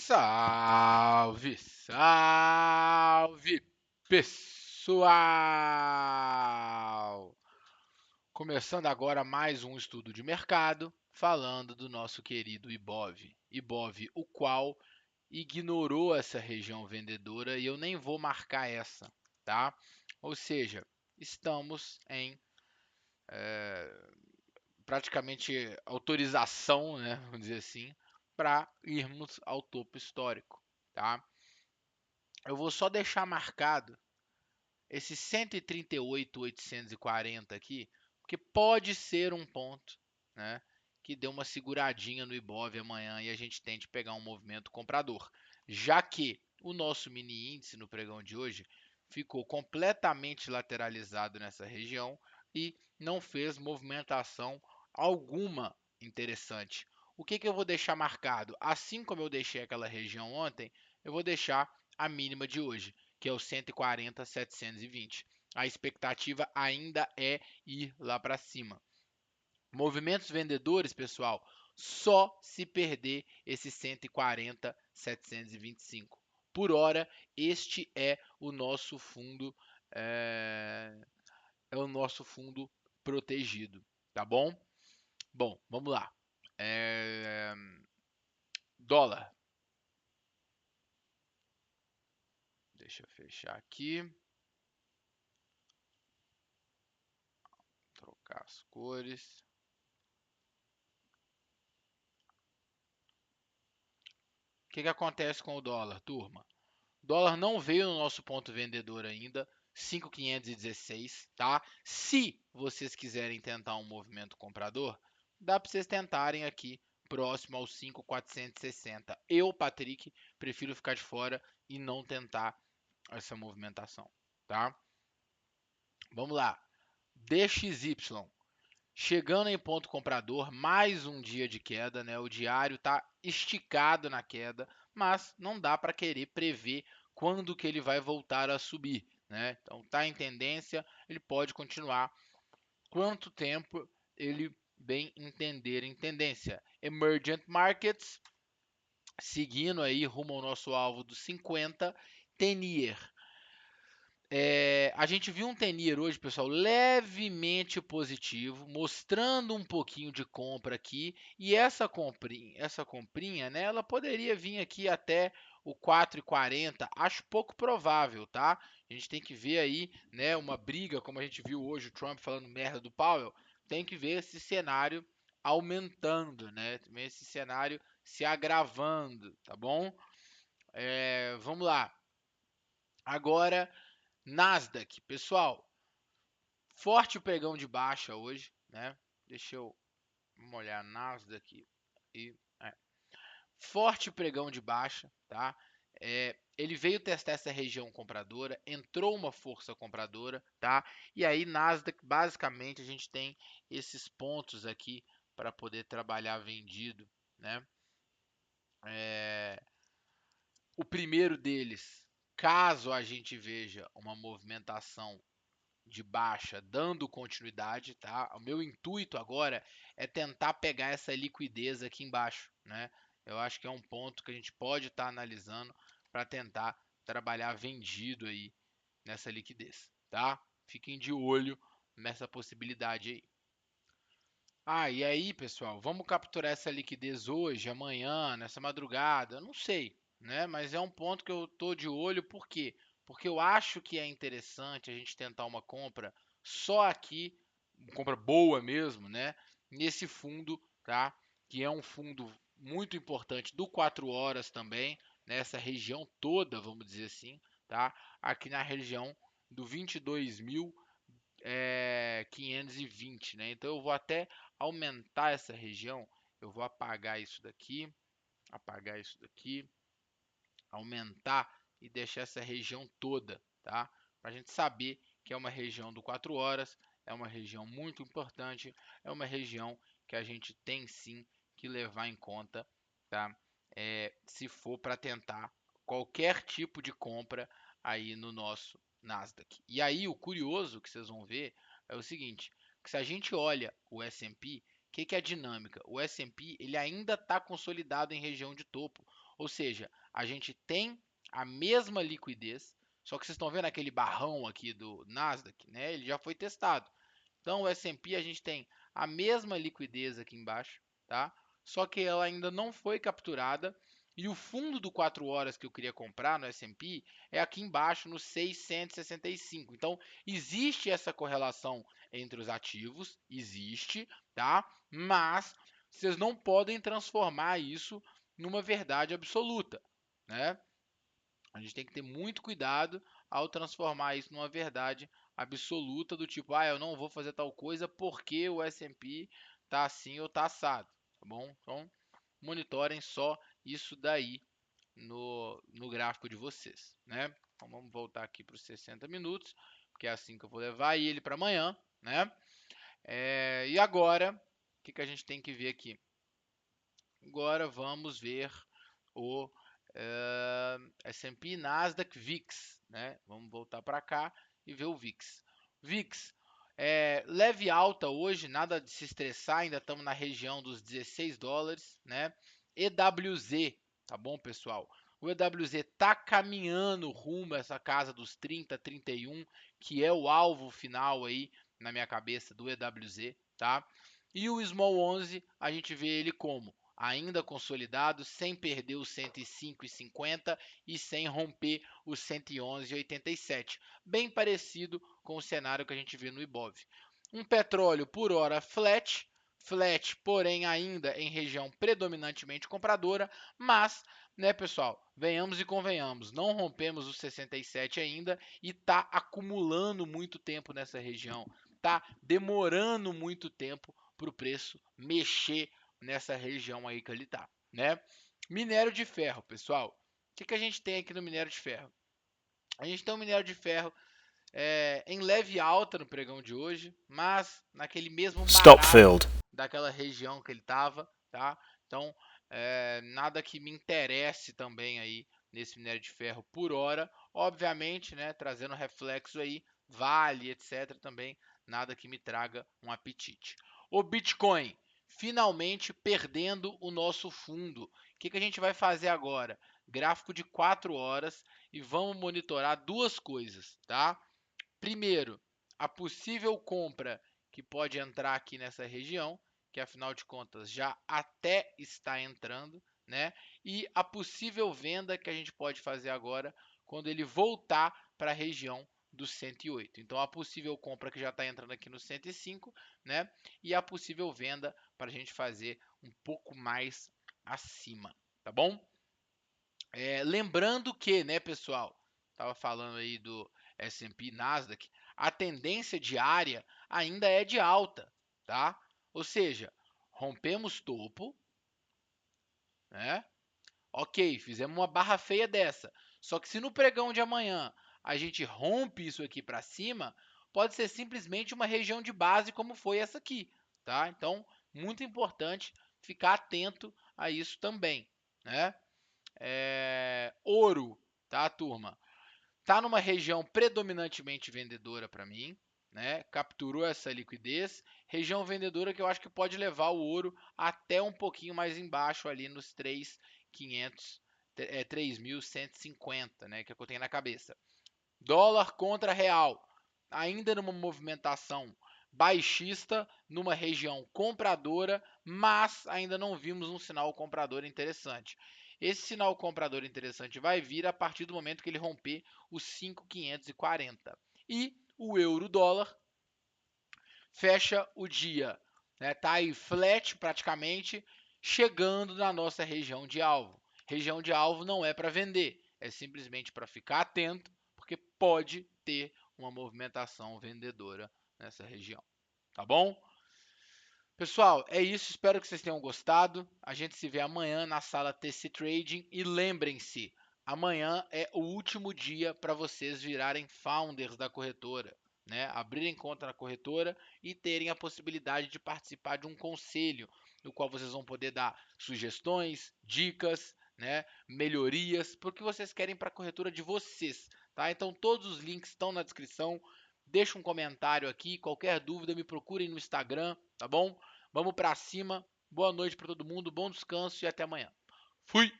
Salve, salve, pessoal! Começando agora mais um estudo de mercado, falando do nosso querido Ibov. Ibov, o qual ignorou essa região vendedora e eu nem vou marcar essa, tá? Ou seja, estamos em praticamente autorização, né, vamos dizer assim, para irmos ao topo histórico, tá? Eu vou só deixar marcado esse 138.840 aqui, porque pode ser um ponto, né, que dê uma seguradinha no Ibov amanhã e a gente tente pegar um movimento comprador, já que o nosso mini índice no pregão de hoje ficou completamente lateralizado nessa região e não fez movimentação alguma interessante. O que eu vou deixar marcado? Assim como eu deixei aquela região ontem, eu vou deixar a mínima de hoje, que é o 140.720. A expectativa ainda é ir lá para cima. Movimentos vendedores, pessoal, só se perder esse 140.725. Por hora, este é o nosso fundo protegido, tá bom? Bom, vamos lá. Dólar. Deixa eu fechar aqui. Trocar as cores. O que acontece com o dólar, turma? O dólar não veio no nosso ponto vendedor ainda, 5.516, tá? Se vocês quiserem tentar um movimento comprador, dá para vocês tentarem aqui próximo aos 5.460. Eu, Patrick, prefiro ficar de fora e não tentar essa movimentação, tá? Vamos lá. DXY. Chegando em ponto comprador, mais um dia de queda, né? O diário está esticado na queda, mas não dá para querer prever quando que ele vai voltar a subir, né? Então tá em tendência, ele pode continuar quanto tempo ele bem entender em tendência. Emergent Markets, seguindo aí rumo ao nosso alvo dos 50, Ten-Year. A gente viu um Ten-Year hoje, pessoal, levemente positivo, mostrando um pouquinho de compra aqui. E essa comprinha, né, ela poderia vir aqui até o 4,40. Acho pouco provável, tá? A gente tem que ver aí, né, uma briga, como a gente viu hoje, o Trump falando merda do Powell. Tem que ver esse cenário aumentando, né? Também esse cenário se agravando, tá bom? Vamos lá. Agora Nasdaq, pessoal, forte pregão de baixa hoje, né? Deixa eu molhar Nasdaq e forte pregão de baixa, tá? Ele veio testar essa região compradora, entrou uma força compradora, tá? E aí Nasdaq, basicamente, a gente tem esses pontos aqui para poder trabalhar vendido, né? O primeiro deles, caso a gente veja uma movimentação de baixa dando continuidade, tá? O meu intuito agora é tentar pegar essa liquidez aqui embaixo, né? Eu acho que é um ponto que a gente pode estar analisando para tentar trabalhar vendido aí nessa liquidez, tá? Fiquem de olho nessa possibilidade aí. E aí, pessoal, vamos capturar essa liquidez hoje, amanhã, nessa madrugada? Eu não sei, né? Mas é um ponto que eu tô de olho, por quê? Porque eu acho que é interessante a gente tentar uma compra só aqui, uma compra boa mesmo, né? Nesse fundo, tá? Que é um fundo muito importante do 4 horas também, nessa região toda, vamos dizer assim, tá? Aqui na região do 22.520, né? Então eu vou até aumentar essa região, eu vou apagar isso daqui, aumentar e deixar essa região toda, tá? Para a gente saber que é uma região do 4 horas, é uma região muito importante, é uma região que a gente tem sim que levar em conta, tá? Se for para tentar qualquer tipo de compra aí no nosso Nasdaq. E aí o curioso que vocês vão ver é o seguinte, que se a gente olha o S&P, que é a dinâmica? O S&P ele ainda está consolidado em região de topo, ou seja, a gente tem a mesma liquidez, só que vocês estão vendo aquele barrão aqui do Nasdaq, né? Ele já foi testado. Então o S&P a gente tem a mesma liquidez aqui embaixo, tá? Só que ela ainda não foi capturada e o fundo do 4 horas que eu queria comprar no S&P é aqui embaixo no 665. Então existe essa correlação entre os ativos, existe, tá? Mas vocês não podem transformar isso numa verdade absoluta, né? A gente tem que ter muito cuidado ao transformar isso numa verdade absoluta do tipo, eu não vou fazer tal coisa porque o S&P tá assim ou tá assado, tá bom? Então, monitorem só isso daí no gráfico de vocês, né? Então, vamos voltar aqui para os 60 minutos, porque é assim que eu vou levar ele para amanhã, né? E agora, o que a gente tem que ver aqui? Agora vamos ver o S&P Nasdaq VIX, né? Vamos voltar para cá e ver o VIX. VIX leve alta hoje, nada de se estressar, ainda estamos na região dos 16 dólares, né? EWZ, tá bom, pessoal? O EWZ está caminhando rumo a essa casa dos 30, 31, que é o alvo final aí na minha cabeça do EWZ, tá? E o Small 11, a gente vê ele como ainda consolidado, sem perder os 105,50 e sem romper os 111,87. Bem parecido com o cenário que a gente vê no Ibov. Um petróleo por hora flat, porém ainda em região predominantemente compradora, mas, né, pessoal, venhamos e convenhamos, não rompemos os 67 ainda e está acumulando muito tempo nessa região, está demorando muito tempo para o preço mexer nessa região aí que ele está, né? Minério de ferro, pessoal. O que a gente tem aqui no minério de ferro? A gente tem um minério de ferro em leve alta no pregão de hoje, mas naquele mesmo marasmo daquela região que ele estava, tá? Então, nada que me interesse também aí nesse minério de ferro por hora. Obviamente, né, trazendo reflexo aí, Vale, etc. também, nada que me traga um apetite. O Bitcoin, finalmente perdendo o nosso fundo. O que a gente vai fazer agora? Gráfico de 4 horas e vamos monitorar duas coisas, tá? Primeiro, a possível compra que pode entrar aqui nessa região, que afinal de contas já até está entrando, né? E a possível venda que a gente pode fazer agora quando ele voltar para a região do 108. Então a possível compra que já está entrando aqui no 105, né? E a possível venda para a gente fazer um pouco mais acima, tá bom? Lembrando que, né, pessoal, estava falando aí do S&P Nasdaq, a tendência diária ainda é de alta, tá? Ou seja, rompemos topo, né? Ok, fizemos uma barra feia dessa. Só que se no pregão de amanhã a gente rompe isso aqui para cima, pode ser simplesmente uma região de base como foi essa aqui, tá? Então, muito importante ficar atento a isso também, né? Ouro, tá, turma? Tá numa região predominantemente vendedora para mim, né? Capturou essa liquidez, região vendedora que eu acho que pode levar o ouro até um pouquinho mais embaixo ali nos 3.500, 3.150, né? Que é o que eu tenho na cabeça. Dólar contra real, ainda numa movimentação baixista, numa região compradora, mas ainda não vimos um sinal comprador interessante. Esse sinal comprador interessante vai vir a partir do momento que ele romper os 5.540. E o euro-dólar fecha o dia, né? Tá aí flat praticamente, chegando na nossa região de alvo. Região de alvo não é para vender, é simplesmente para ficar atento, porque pode ter uma movimentação vendedora nessa região, tá bom? Pessoal, é isso. Espero que vocês tenham gostado. A gente se vê amanhã na sala TC Trading. E lembrem-se, amanhã é o último dia para vocês virarem founders da corretora, né? Abrirem conta na corretora e terem a possibilidade de participar de um conselho, no qual vocês vão poder dar sugestões, dicas, né? Melhorias, porque vocês querem para a corretora de vocês, tá? Então todos os links estão na descrição. Deixa um comentário aqui. Qualquer dúvida, me procurem no Instagram, tá bom? Vamos para cima. Boa noite para todo mundo, bom descanso e até amanhã. Fui!